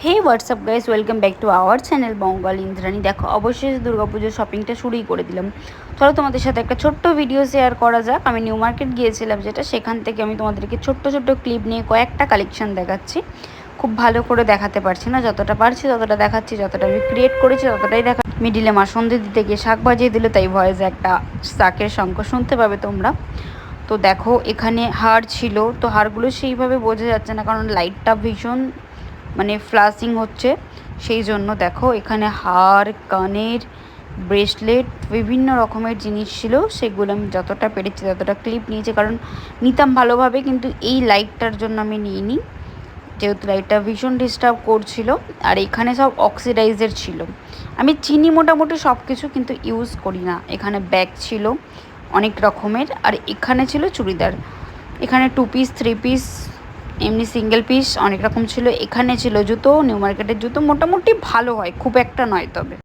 Hey what's up guys, welcome back to our channel Bangal Indrani. দেখো, অবশ্যই দুর্গাপুজোর শপিংটা শুরুই করে দিলাম। চলো তোমাদের সাথে একটা ছোট্ট ভিডিও শেয়ার করা যাক। আমি নিউ মার্কেট গিয়েছিলাম, যেটা সেখান থেকে আমি তোমাদেরকে ছোট্ট ছোট্ট ক্লিপ নিয়ে কয়েকটা কালেকশন দেখাচ্ছি। খুব ভালো করে দেখাতে পারছি না, যতটা পারছি ততটা দেখাচ্ছি, যতটা আমি ক্রিয়েট করেছি ততটাই দেখা। মিডিলে মা সন্ধে দিতে গিয়ে শাক বাজিয়ে দিলে, তাই ভয়েসে একটা শাকের শঙ্খ শুনতে পাবে তোমরা। তো দেখো, এখানে হার ছিল, তো হারগুলো সেইভাবে বোঝা যাচ্ছে না কারণ লাইটটা ভীষণ ফ্লাশিং হচ্ছে, সেই জন্য। দেখো, এখানে হার, কানের, ব্রেসলেট, বিভিন্ন রকমের জিনিস ছিল। সেগুলো আমি যতটা পেরেছি ততটা ক্লিপ নিয়েছি, কারণ নিতাম ভালোভাবে, কিন্তু এই লাইটটার জন্য আমি নিইনি, যেহেতু লাইটটা ভীষণ ডিস্টার্ব করছিল। আর এখানে সব অক্সিডাইজের ছিল। আমি চিনি মোটামুটি সব কিছু, কিন্তু ইউজ করি না। এখানে ব্যাগ ছিল অনেক রকমের, আর এখানে ছিল চুড়িদার। এখানে 2 পিস, 3 পিস, এমনি সিঙ্গেল পিস অনেক রকম ছিল। এখানে ছিল জুতো, নিউ মার্কেটের জুতো মোটামুটি ভালো হয়, খুব একটা নয় তবে।